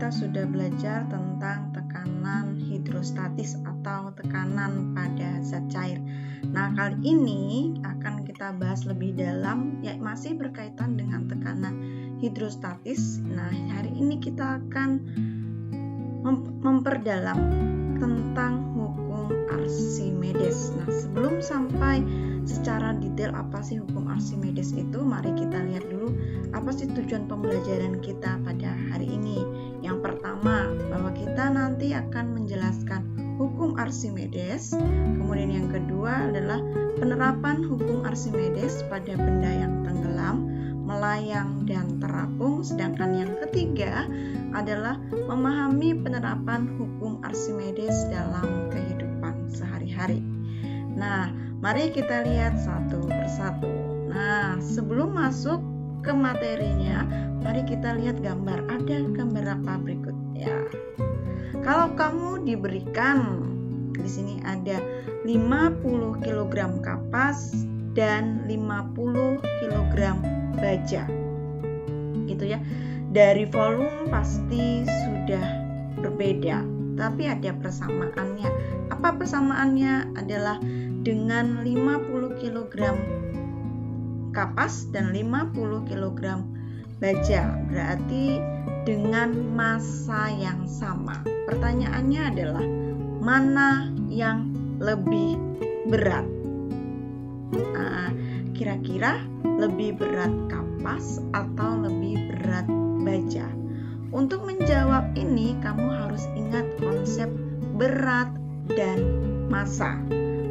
kita sudah belajar tentang tekanan hidrostatis atau tekanan pada zat cair. Nah, kali ini akan kita bahas lebih dalam, ya masih berkaitan dengan tekanan hidrostatis. Nah, hari ini kita akan memperdalam tentang hukum Archimedes. Nah, sebelum sampai secara detail apa sih hukum Archimedes itu, mari kita lihat dulu apa sih tujuan pembelajaran kita pada hari ini. Yang pertama, bahwa kita nanti akan menjelaskan hukum Archimedes. Kemudian yang kedua adalah penerapan hukum Archimedes pada benda yang tenggelam, melayang, dan terapung. Sedangkan yang ketiga adalah memahami penerapan hukum Archimedes dalam kehidupan sehari-hari. Nah, mari kita lihat satu persatu. Nah, sebelum masuk ke materinya, mari kita lihat gambar. Ada gambar apa berikut ya? Kalau kamu diberikan di sini ada 50 kg kapas dan 50 kg baja. Gitu ya. Dari volume pasti sudah berbeda, tapi ada persamaannya. Apa persamaannya? Adalah dengan 50 kg kapas dan 50 kg baja, berarti dengan massa yang sama. Pertanyaannya adalah mana yang lebih berat? Nah, kira-kira lebih berat kapas atau lebih berat baja? Untuk menjawab ini kamu harus ingat konsep berat dan massa.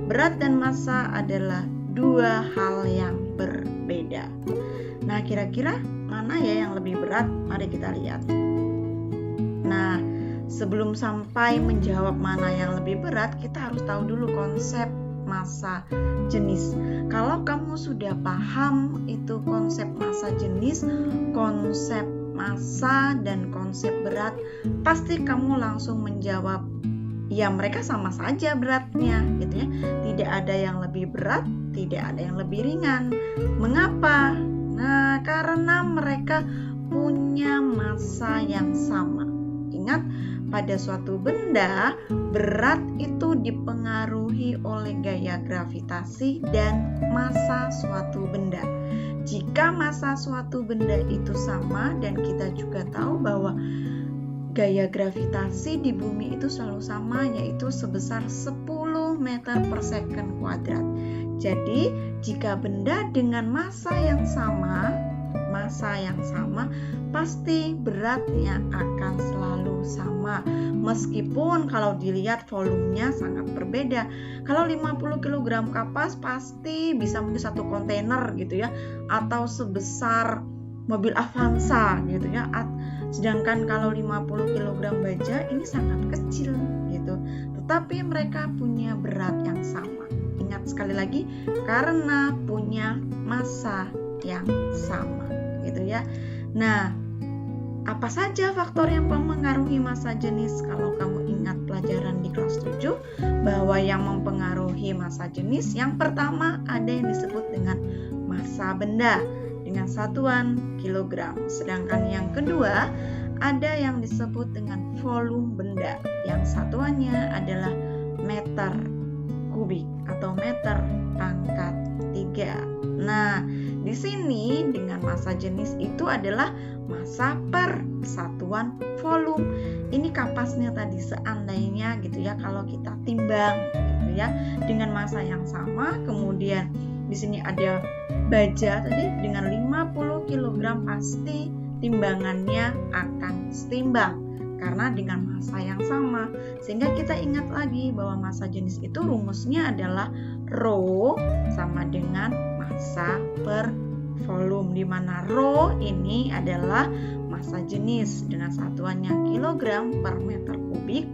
Berat dan massa adalah dua hal yang berbeda. Nah, kira-kira mana ya yang lebih berat? Mari kita lihat. Nah, sebelum sampai menjawab mana yang lebih berat, kita harus tahu dulu konsep massa jenis. Kalau kamu sudah paham itu konsep massa jenis, konsep massa dan konsep berat, pasti kamu langsung menjawab, ya mereka sama saja beratnya, gitu ya. Tidak ada yang lebih berat, tidak ada yang lebih ringan. Mengapa? Nah, karena mereka punya massa yang sama. Ingat, pada suatu benda, berat itu dipengaruhi oleh gaya gravitasi dan massa suatu benda. Jika massa suatu benda itu sama, dan kita juga tahu bahwa gaya gravitasi di bumi itu selalu sama, yaitu sebesar 10 meter per second kuadrat. Jadi, jika benda dengan massa yang sama, pasti beratnya akan selalu sama. Meskipun kalau dilihat volumenya sangat berbeda. Kalau 50 kg kapas pasti bisa mungkin satu kontainer gitu ya, atau sebesar mobil Avanza gitu ya. Sedangkan kalau 50 kg baja ini sangat kecil gitu. Tetapi mereka punya berat yang sama. Ingat sekali lagi, karena punya massa yang sama gitu ya. Nah, apa saja faktor yang mempengaruhi massa jenis? Kalau kamu ingat pelajaran di kelas 7, bahwa yang mempengaruhi massa jenis yang pertama ada yang disebut dengan massa benda dengan satuan kilogram. Sedangkan yang kedua ada yang disebut dengan volume benda yang satuannya adalah meter kubik atau meter pangkat 3. Nah, di sini dengan massa jenis itu adalah massa per satuan volume. Ini kapasnya tadi, seandainya gitu ya, kalau kita timbang gitu ya dengan massa yang sama, kemudian di sini ada baja tadi dengan 50 kg, pasti timbangannya akan setimbang karena dengan massa yang sama. Sehingga kita ingat lagi bahwa massa jenis itu rumusnya adalah Rho sama dengan massa per volume, di mana Rho ini adalah massa jenis dengan satuannya kilogram per meter kubik,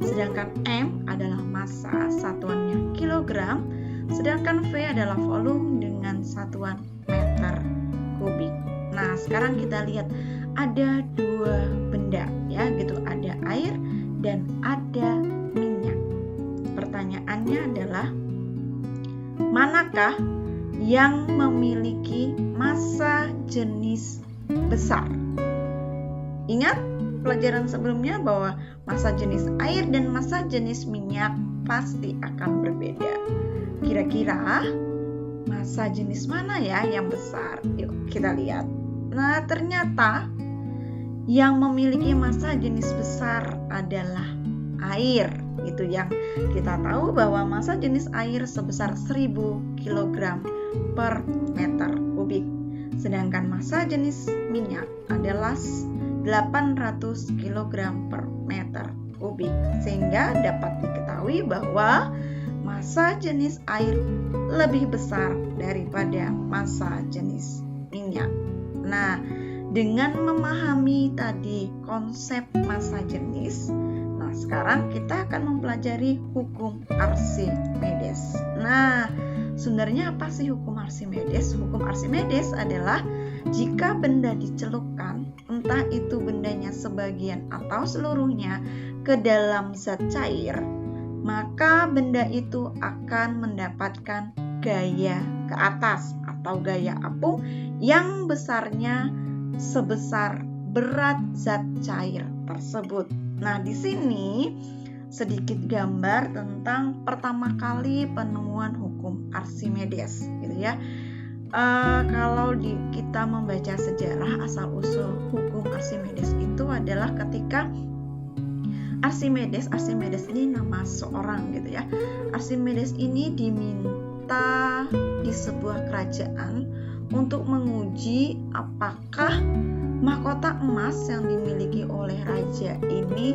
sedangkan M adalah massa satuannya kilogram, sedangkan V adalah volume dengan satuan meter kubik. Nah, sekarang kita lihat ada dua benda ya gitu, ada air dan ada minyak. Pertanyaannya adalah manakah yang memiliki massa jenis besar? Ingat, pelajaran sebelumnya bahwa massa jenis air dan massa jenis minyak pasti akan berbeda. Kira-kira massa jenis mana ya yang besar? Yuk kita lihat. Nah, ternyata yang memiliki massa jenis besar adalah air. Itu yang kita tahu bahwa massa jenis air sebesar 1000 kg per meter kubik. Sedangkan massa jenis minyak adalah 800 kg per meter kubik. Sehingga dapat diketahui bahwa massa jenis air lebih besar daripada massa jenis minyak. Nah, dengan memahami tadi konsep massa jenis, nah sekarang kita akan mempelajari hukum Archimedes. Nah, sebenarnya apa sih hukum Archimedes? Hukum Archimedes adalah jika benda dicelupkan, entah itu bendanya sebagian atau seluruhnya, ke dalam zat cair, maka benda itu akan mendapatkan gaya ke atas atau gaya apung yang besarnya sebesar berat zat cair tersebut. Nah, di sini sedikit gambar tentang pertama kali penemuan hukum Archimedes, gitu ya. Kalau kita membaca sejarah asal-usul hukum Archimedes itu adalah ketika Archimedes ini nama seorang, gitu ya. Archimedes ini diminta di sebuah kerajaan untuk menguji apakah mahkota emas yang dimiliki oleh raja ini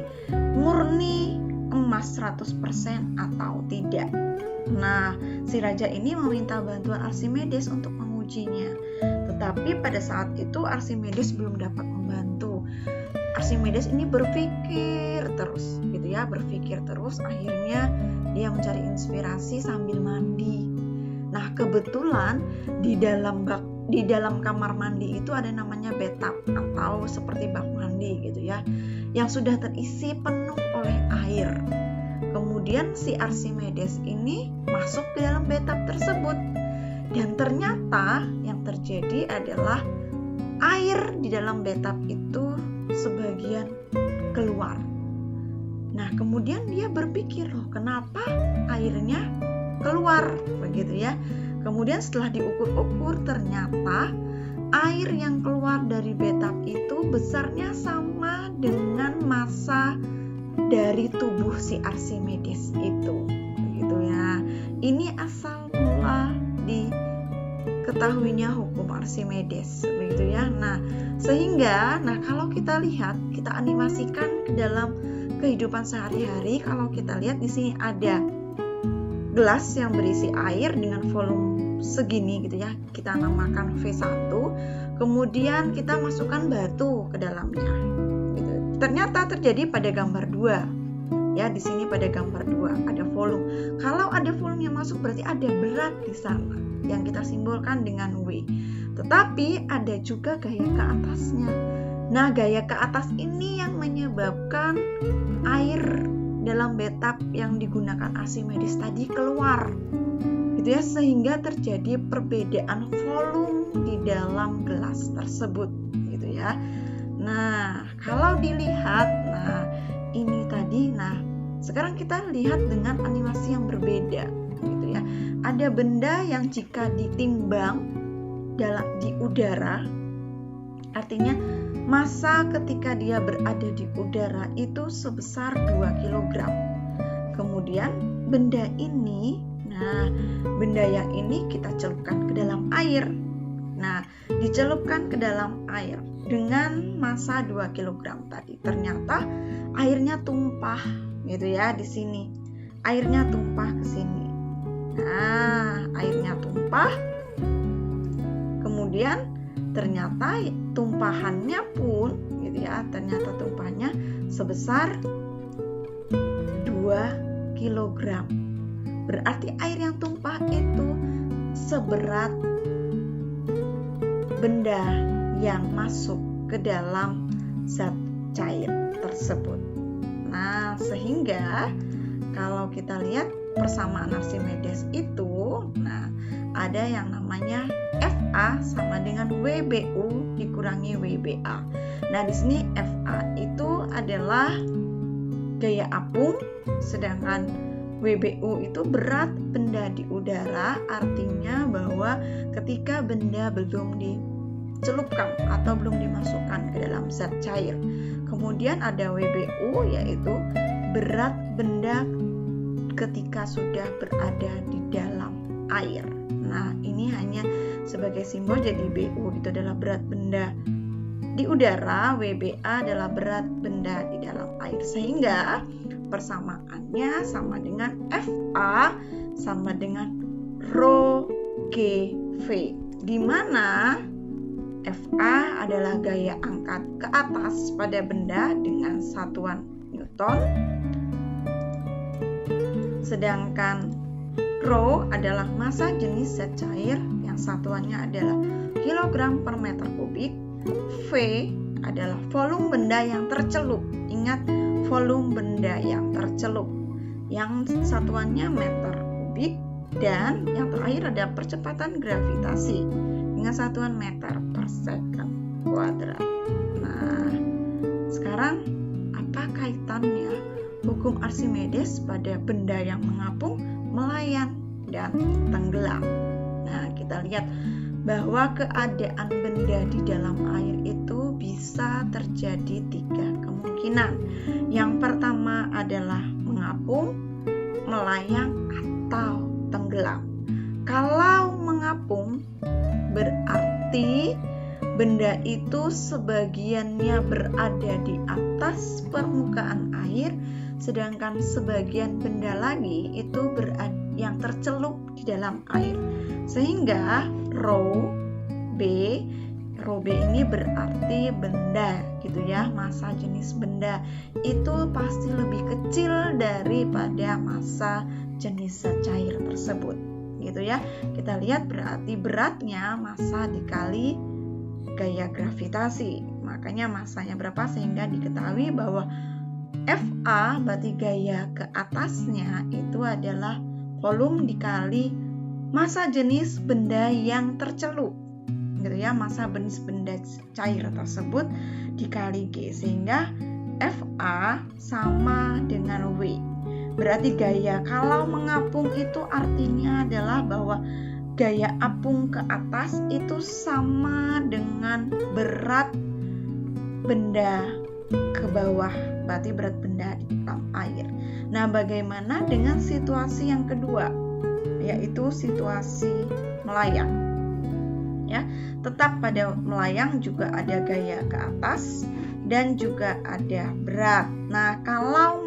murni emas 100% atau tidak. Nah, si raja ini meminta bantuan Archimedes untuk mengujinya. Tetapi pada saat itu Archimedes belum dapat membantu. Archimedes ini berpikir terus, gitu ya, akhirnya dia mencari inspirasi sambil mandi. Nah, kebetulan di dalam kamar mandi itu ada namanya bathtub atau seperti bak mandi, gitu ya, yang sudah terisi penuh oleh air. Kemudian si Archimedes ini masuk ke dalam bathtub tersebut, dan ternyata yang terjadi adalah air di dalam bathtub itu sebagian keluar. Nah, kemudian dia berpikir, loh, kenapa airnya keluar, begitu ya. Kemudian setelah diukur-ukur, ternyata air yang keluar dari bathtub itu besarnya sama dengan massa dari tubuh si Archimedes itu, begitu ya. Ini asal mula diketahuinya hukum Archimedes, begitu ya. Nah, sehingga kalau kita lihat, kita animasikan ke dalam kehidupan sehari-hari. Kalau kita lihat di sini ada gelas yang berisi air dengan volume segini, gitu ya. Kita namakan V1. Kemudian kita masukkan batu ke dalamnya. Gitu. Ternyata terjadi pada gambar 2. Ya, di sini pada gambar 2 ada volume. Kalau ada volume yang masuk berarti ada berat di sana yang kita simbolkan dengan W. Tetapi ada juga gaya ke atasnya. Nah, gaya ke atas ini yang menyebabkan air dalam bathtub yang digunakan Archimedes tadi keluar, gitu ya, sehingga terjadi perbedaan volume di dalam gelas tersebut, gitu ya. Nah, kalau dilihat, ini tadi, sekarang kita lihat dengan animasi yang berbeda, gitu ya. Ada benda yang jika ditimbang di udara, artinya massa ketika dia berada di udara itu sebesar 2 kg. Kemudian benda yang ini kita celupkan ke dalam air. Nah, dicelupkan ke dalam air dengan massa 2 kg tadi. Ternyata airnya tumpah, gitu ya, di sini. Airnya tumpah ke sini. Nah, airnya tumpah. Kemudian ternyata tumpahannya pun, gitu ya, ternyata tumpahannya sebesar 2 kg. Berarti air yang tumpah itu seberat benda yang masuk ke dalam zat cair tersebut. Nah, sehingga kalau kita lihat persamaan Archimedes itu, ada yang namanya FA sama dengan WBU dikurangi WBA. Nah, di sini FA itu adalah gaya apung, sedangkan WBU itu berat benda di udara, artinya bahwa ketika benda belum dicelupkan atau belum dimasukkan ke dalam zat cair. Kemudian ada WBU, yaitu berat benda ketika sudah berada di dalam air. Nah, ini hanya sebagai simbol, jadi BU itu adalah berat benda di udara, WBA adalah berat benda di dalam air. Sehingga persamaannya sama dengan FA sama dengan rho GV, di mana FA adalah gaya angkat ke atas pada benda dengan satuan Newton, sedangkan rho adalah massa jenis zat cair yang satuannya adalah kilogram per meter kubik. V adalah volume benda yang tercelup. Ingat, volume benda yang tercelup yang satuannya meter kubik. Dan yang terakhir ada percepatan gravitasi dengan satuan meter per second kuadrat. Nah, sekarang apa kaitannya hukum Archimedes pada benda yang mengapung, melayang, dan tenggelam? Nah, kita lihat bahwa keadaan benda di dalam air itu bisa terjadi 3 kemungkinan. Yang pertama adalah mengapung, melayang, atau tenggelam. Kalau mengapung berarti benda itu sebagiannya berada di atas permukaan air, sedangkan sebagian benda lagi itu yang tercelup di dalam air. Sehingga rho B ini berarti benda gitu ya, massa jenis benda itu pasti lebih kecil daripada massa jenis zat cair tersebut gitu ya. Kita lihat berarti beratnya massa dikali gaya gravitasi, makanya massanya berapa, sehingga diketahui bahwa FA berarti gaya ke atasnya itu adalah volume dikali massa jenis benda yang tercelup gitu ya, massa jenis benda cair tersebut dikali G, sehingga FA sama dengan W. Berarti gaya kalau mengapung itu artinya adalah bahwa gaya apung ke atas itu sama dengan berat benda ke bawah, berarti berat benda di dalam air. Nah, bagaimana dengan situasi yang kedua, yaitu situasi melayang? Ya, tetap pada melayang juga ada gaya ke atas dan juga ada berat. Nah, kalau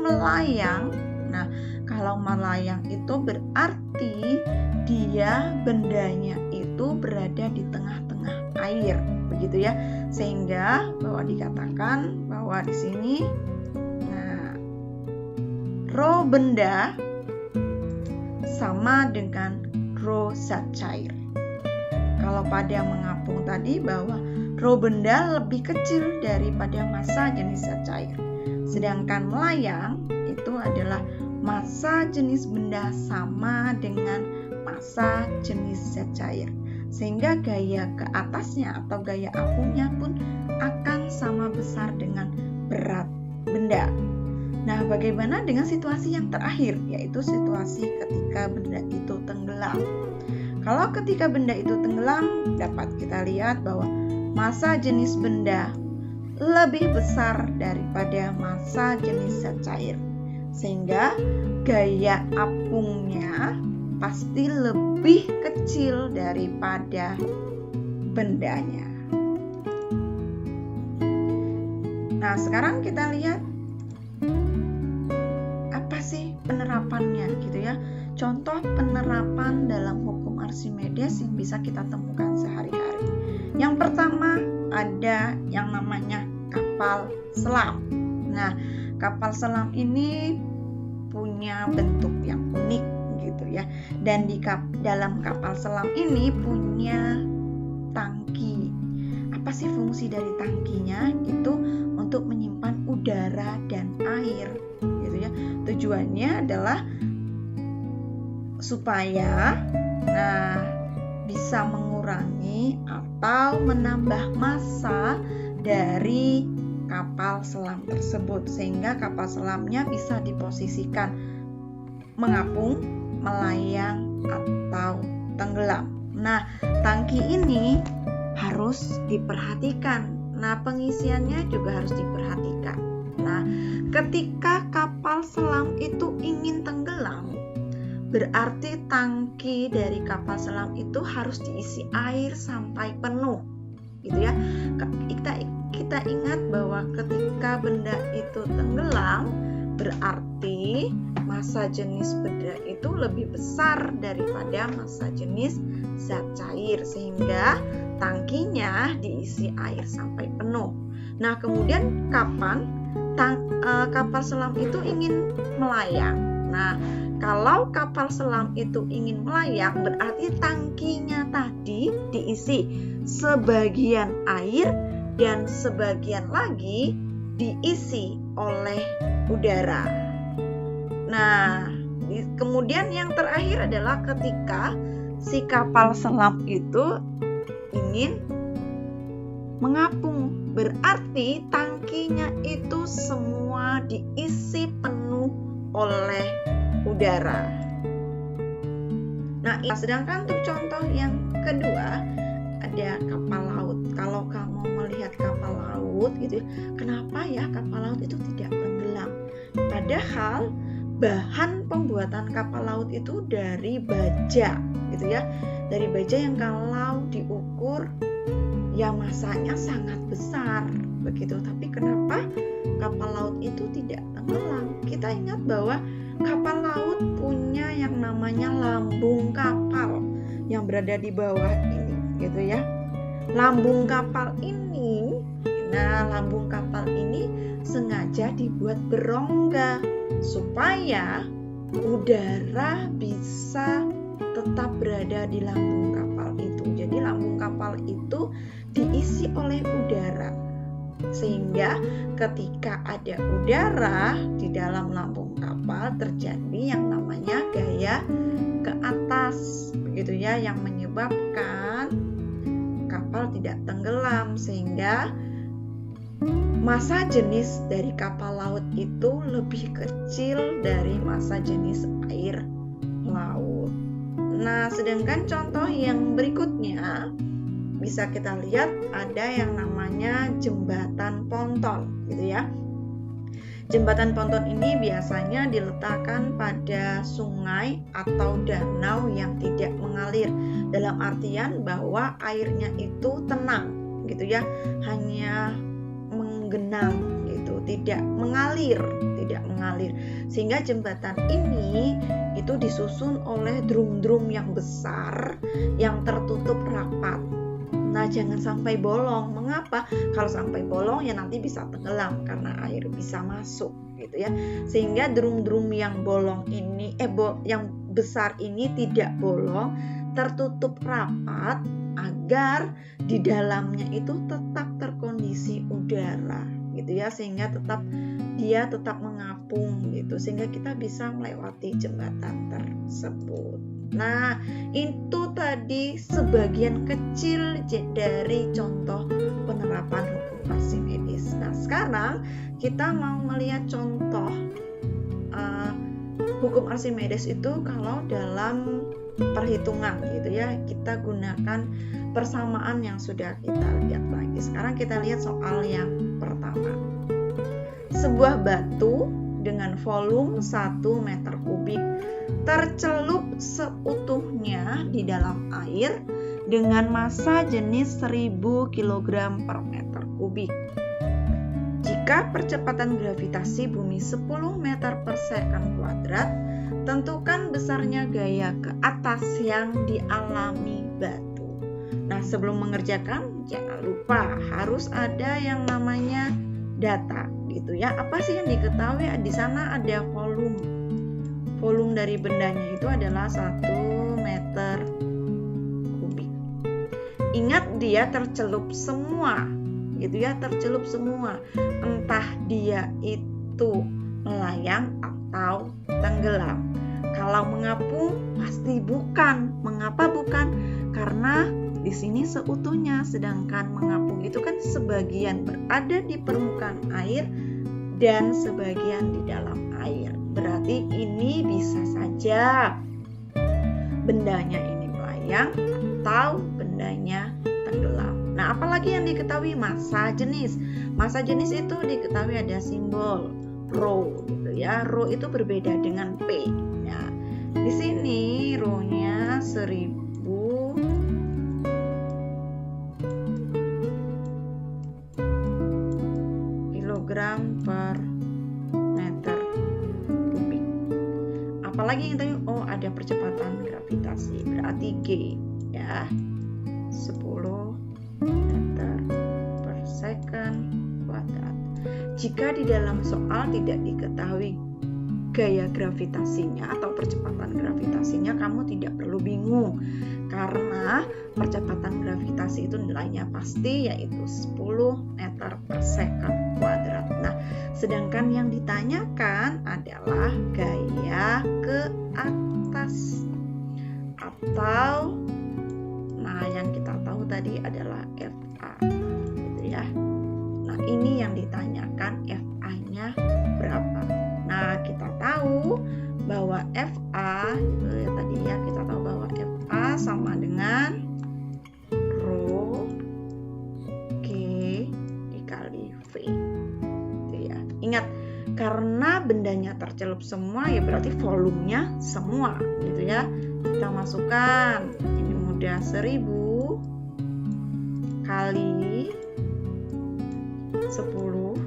melayang itu berarti dia bendanya itu berada di tengah-tengah air, begitu ya. Sehingga bahwa dikatakan bahwa di sini rho benda sama dengan rho zat cair. Kalau pada mengapung tadi bahwa rho benda lebih kecil daripada massa jenis zat cair. Sedangkan melayang itu adalah massa jenis benda sama dengan massa jenis zat cair. Sehingga gaya ke atasnya atau gaya apungnya pun akan sama besar dengan berat benda. Nah, bagaimana dengan situasi yang terakhir, yaitu situasi ketika benda itu tenggelam? Kalau ketika benda itu tenggelam, dapat kita lihat bahwa massa jenis benda lebih besar daripada massa jenis zat cair. Sehingga gaya apungnya pasti lebih kecil daripada bendanya. Nah, sekarang kita lihat apa sih penerapannya gitu ya. Contoh penerapan dalam hukum Archimedes yang bisa kita temukan sehari-hari. Yang pertama ada yang namanya kapal selam. Nah, kapal selam ini punya bentuk yang unik gitu ya. Dan di dalam kapal selam ini punya tangki. Apa sih fungsi dari tangkinya? Itu untuk menyimpan udara dan air gitu ya. Tujuannya adalah supaya bisa mengurangi atau menambah massa dari kapal selam tersebut, sehingga kapal selamnya bisa diposisikan mengapung, melayang, atau tenggelam. Nah, tangki ini harus diperhatikan. Nah, pengisiannya juga harus diperhatikan. Nah, ketika kapal selam itu ingin tenggelam, berarti tangki dari kapal selam itu harus diisi air sampai penuh, gitu ya. Kita ingat bahwa ketika benda itu tenggelam, berarti massa jenis benda itu lebih besar daripada massa jenis zat cair, sehingga tangkinya diisi air sampai penuh. Nah, kemudian kapan kapal selam itu ingin melayang? Nah, kalau kapal selam itu ingin melayang, berarti tangkinya tadi diisi sebagian air dan sebagian lagi diisi oleh udara. Nah, kemudian yang terakhir adalah ketika si kapal selam itu ingin mengapung, berarti tangkinya itu semua diisi penuh oleh udara. Nah, sedangkan untuk contoh yang kedua ada kapal laut. Kalau kamu melihat kapal laut gitu, kenapa ya kapal laut itu tidak tenggelam? Padahal bahan pembuatan kapal laut itu dari baja, gitu ya. Dari baja yang kalau diukur ya masanya sangat besar, begitu. Tapi kenapa kapal laut itu tidak tenggelam? Kita ingat bahwa kapal laut punya yang namanya lambung kapal yang berada di bawah ini, gitu ya. Lambung kapal ini, lambung kapal ini sengaja dibuat berongga supaya udara bisa tetap berada di lambung kapal itu. Jadi lambung kapal itu diisi oleh udara, sehingga ketika ada udara di dalam lambung kapal terjadi yang namanya gaya ke atas, begitu ya, yang menyebabkan kapal tidak tenggelam, sehingga massa jenis dari kapal laut itu lebih kecil dari massa jenis air laut. Nah, sedangkan contoh yang berikutnya bisa kita lihat ada yang namanya jembatan ponton, gitu ya. Jembatan ponton ini biasanya diletakkan pada sungai atau danau yang tidak mengalir, dalam artian bahwa airnya itu tenang, gitu ya, hanya menggenang gitu, tidak mengalir. Sehingga jembatan ini itu disusun oleh drum-drum yang besar yang tertutup rapat. Nah, jangan sampai bolong. Mengapa? Kalau sampai bolong ya nanti bisa tenggelam karena air bisa masuk, gitu ya. Sehingga drum-drum yang bolong ini yang besar ini tidak bolong, tertutup rapat agar di dalamnya itu tetap terkondisi udara, gitu ya, sehingga dia tetap mengapung gitu, sehingga kita bisa melewati jembatan tersebut. Nah, itu tadi sebagian kecil dari contoh penerapan hukum Archimedes. Nah, sekarang kita mau melihat contoh hukum Archimedes itu kalau dalam perhitungan, gitu ya. Kita gunakan persamaan yang sudah kita lihat lagi. Sekarang kita lihat soal yang pertama. Sebuah batu dengan volume 1 meter kubik tercelup seutuhnya di dalam air dengan massa jenis 1000 kg per meter kubik. Jika percepatan gravitasi bumi 10 meter per second kuadrat, tentukan besarnya gaya ke atas yang dialami batu. Nah, sebelum mengerjakan jangan lupa harus ada yang namanya data, gitu ya. Apa sih yang diketahui? Di sana ada volume. Volume dari bendanya itu adalah 1 meter kubik. Ingat, dia tercelup semua, gitu ya, tercelup semua. Entah dia itu melayang atau tenggelam. Kalau mengapung pasti bukan. Mengapa bukan? Karena di sini seutuhnya, sedangkan mengapung itu kan sebagian berada di permukaan air dan sebagian di dalam air. Berarti ini bisa saja bendanya ini melayang atau bendanya tenggelam. Nah, apalagi yang diketahui massa jenis. Massa jenis itu diketahui ada simbol rho gitu ya. Rho itu berbeda dengan P. Ya. Di sini rho-nya 1000 kilogram per meter kubik. Apalagi yang tadi ada percepatan gravitasi, berarti G ya. 10 meter per second kuadrat. Jika di dalam soal tidak diketahui gaya gravitasinya atau percepatan gravitasinya, kamu tidak perlu bingung, karena percepatan gravitasi itu nilainya pasti, yaitu 10 meter per second kuadrat. Nah, sedangkan yang ditanyakan adalah gaya ke atas, atau yang kita tahu tadi adalah FA gitu ya. Nah, ini yang ditanyakan, FA-nya berapa. Nah, kita tahu bahwa FA gitu ya, tadi ya kita tahu bahwa FA sama dengan rho G dikali V gitu ya. Ingat, karena bendanya tercelup semua ya berarti volumenya semua gitu ya. Kita masukkan, ini mudah, 1000 kali 10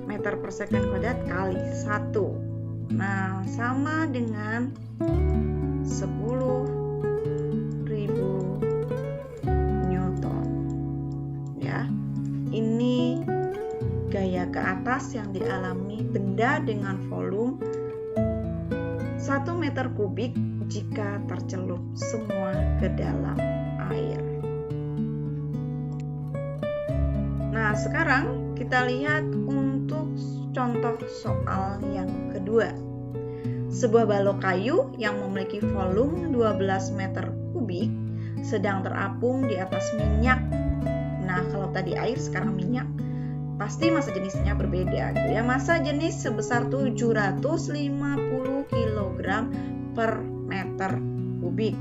meter per second kuadrat kali 1. Nah, sama dengan 10.000 Newton. Ya. Ini gaya ke atas yang dialami benda dengan volume 1 meter kubik jika tercelup semua ke dalam air. Nah, sekarang kita lihat untuk contoh soal yang kedua. Sebuah balok kayu yang memiliki volume 12 meter kubik sedang terapung di atas minyak. Nah, kalau tadi air, sekarang minyak. Pasti massa jenisnya berbeda gitu ya. Massa jenis sebesar 750 kg per meter kubik.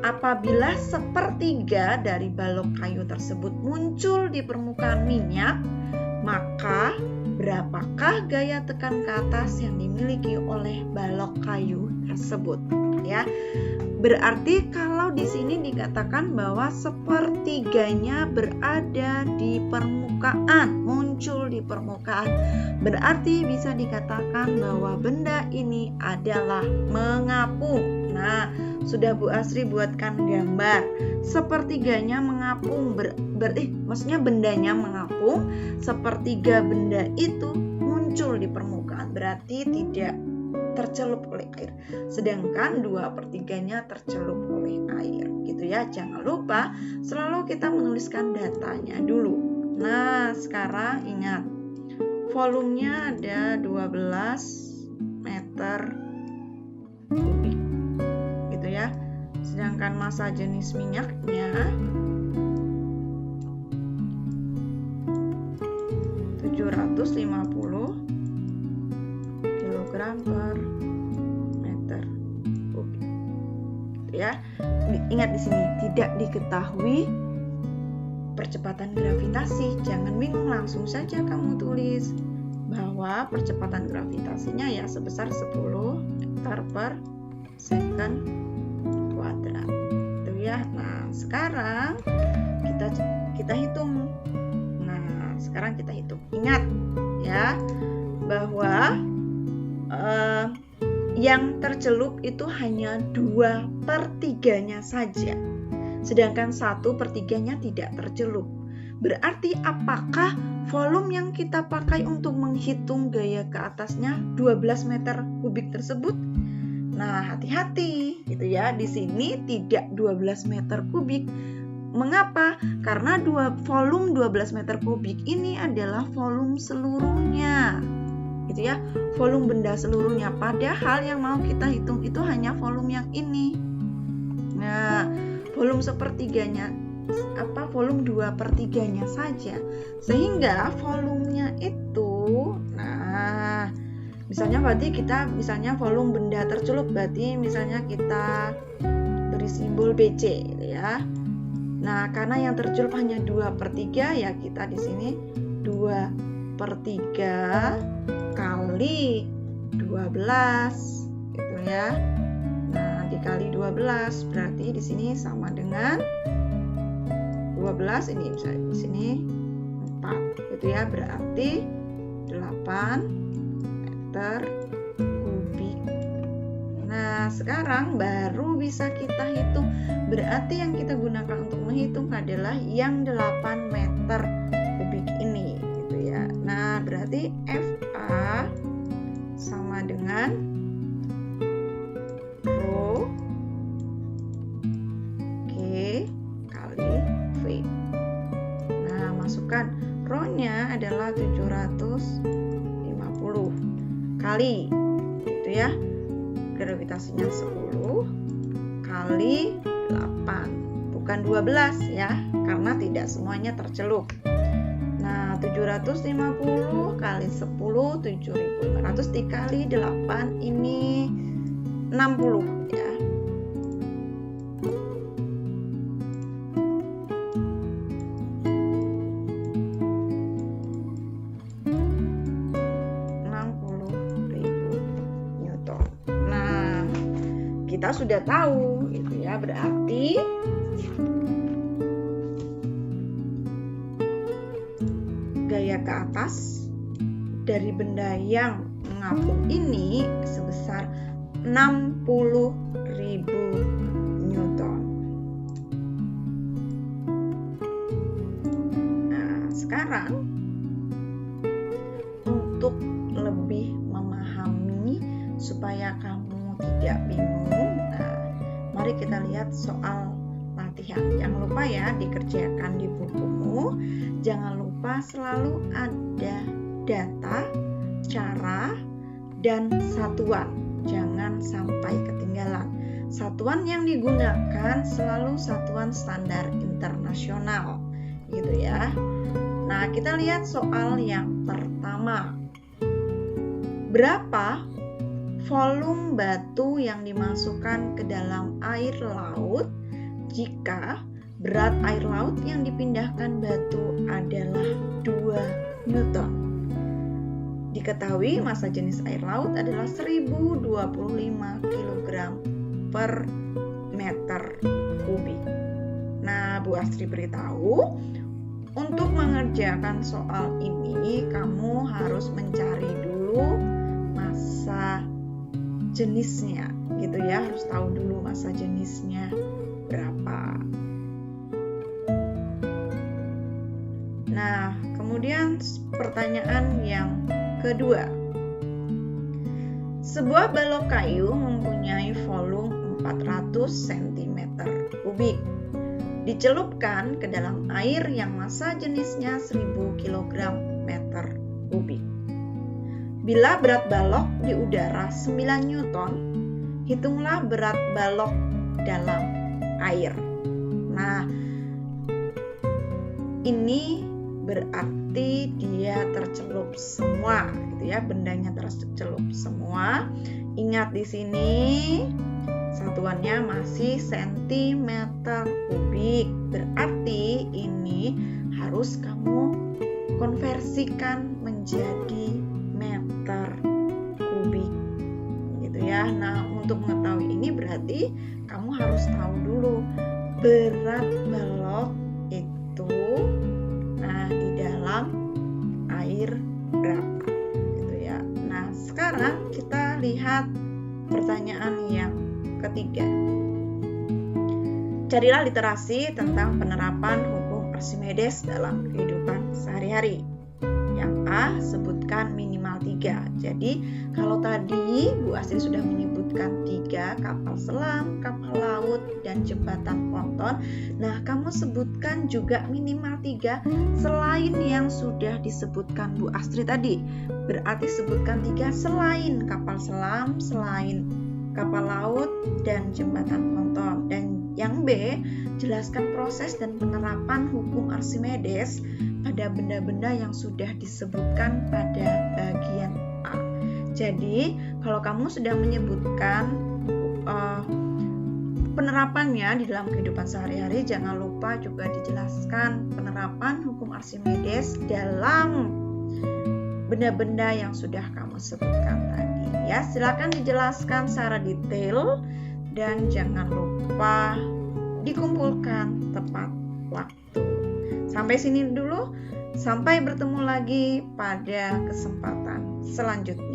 Apabila sepertiga dari balok kayu tersebut muncul di permukaan minyak, maka berapakah gaya tekan ke atas yang dimiliki oleh balok kayu tersebut? Ya, berarti kalau di sini dikatakan bahwa sepertiganya berada di permukaan, muncul di permukaan, berarti bisa dikatakan bahwa benda ini adalah mengapung. Nah, sudah Bu Asri buatkan gambar. Sepertiganya mengapung, maksudnya bendanya mengapung, sepertiga benda itu muncul di permukaan, berarti tidak tercelup oleh air. Sedangkan 2/3-nya tercelup oleh air, gitu ya. Jangan lupa selalu kita menuliskan datanya dulu. Nah, sekarang ingat, volumenya ada 12 meter kubik, gitu ya. Sedangkan massa jenis minyaknya 750 kg per meter kubik, gitu ya. Ingat, di sini tidak diketahui percepatan gravitasi. Jangan bingung, langsung saja kamu tulis bahwa percepatan gravitasinya ya sebesar 10 meter per second kuadrat, gitu ya. Nah, sekarang kita hitung. Nah, sekarang kita hitung. Ingat ya bahwa yang tercelup itu hanya 2/3-nya saja, sedangkan 1/3-nya tidak tercelup. Berarti apakah volume yang kita pakai untuk menghitung gaya ke atasnya 12 meter kubik tersebut? Nah, hati-hati gitu ya. Di sini tidak 12 meter kubik. Mengapa? Karena volume 12 meter kubik ini adalah volume seluruhnya, gitu ya, volume benda seluruhnya. Padahal yang mau kita hitung itu hanya volume yang ini. Nah, volume sepertiganya volume 2/3-nya saja, sehingga volumenya itu, nah misalnya volume benda tercelup, berarti misalnya kita beri simbol BC gitu ya. Nah, karena yang tercelup hanya 2/3, ya kita di sini 2/3 kali 12 gitu ya. Nah, dikali 12 berarti di sini sama dengan 12, ini misalnya di sini 4 gitu ya, berarti 8 meter kubik. Nah, sekarang baru bisa kita hitung. Berarti yang kita gunakan untuk menghitung adalah yang 8 meter kubik ini gitu ya. Nah, berarti FA sama dengan rho K kali V. Nah, masukkan rho-nya adalah 750 kali gitu ya. Gravitasinya 10 kali 8, bukan 12 ya, karena tidak semuanya tercelup. Nah, 750 kali 10, 7.500 dikali 8, ini 60 ya. Kita sudah tahu gitu ya, berarti gaya ke atas dari benda yang mengapung ini sebesar 60.000 Newton. Nah, sekarang untuk lebih memahami supaya kamu tidak bingung, mari kita lihat soal latihan. Jangan lupa ya, dikerjakan di bukumu. Jangan lupa selalu ada data, cara, dan satuan. Jangan sampai ketinggalan. Satuan yang digunakan selalu satuan standar internasional gitu ya. Nah, kita lihat soal yang pertama. Berapa volume batu yang dimasukkan ke dalam air laut jika berat air laut yang dipindahkan batu adalah 2 Newton? Diketahui massa jenis air laut adalah 1025 kg per meter kubik. Nah, Bu Astri beritahu, untuk mengerjakan soal ini kamu harus mencari dulu massa jenisnya gitu ya, harus tahu dulu massa jenisnya berapa. Nah, kemudian pertanyaan yang kedua. Sebuah balok kayu mempunyai volume 400 cm kubik. Dicelupkan ke dalam air yang massa jenisnya 1000 kg meter kubik. Bila berat balok di udara 9 Newton, hitunglah berat balok dalam air. Nah, ini berarti dia tercelup semua gitu ya, bendanya tercelup semua. Ingat di sini satuannya masih cm kubik. Berarti ini harus kamu konversikan menjadi meter kubik gitu ya. Nah, untuk mengetahui ini berarti kamu harus tahu dulu berat balok itu di dalam air berapa gitu ya. Nah, sekarang kita lihat pertanyaan yang ketiga. Carilah literasi tentang penerapan hukum Archimedes dalam kehidupan sehari-hari. Yang A, sebutkan minimal 3. Jadi kalau tadi Bu Astri sudah menyebutkan 3, kapal selam, kapal laut, dan jembatan ponton. Nah, kamu sebutkan juga minimal 3 selain yang sudah disebutkan Bu Astri tadi. Berarti sebutkan 3 selain kapal selam, selain kapal laut, dan jembatan ponton. Dan Yang B, jelaskan proses dan penerapan hukum Archimedes pada benda-benda yang sudah disebutkan pada bagian A. Jadi, kalau kamu sudah menyebutkan penerapannya di dalam kehidupan sehari-hari, jangan lupa juga dijelaskan penerapan hukum Archimedes dalam benda-benda yang sudah kamu sebutkan tadi. Ya, silakan dijelaskan secara detail dan jangan lupa dikumpulkan tepat waktu. Sampai sini dulu, sampai bertemu lagi pada kesempatan selanjutnya.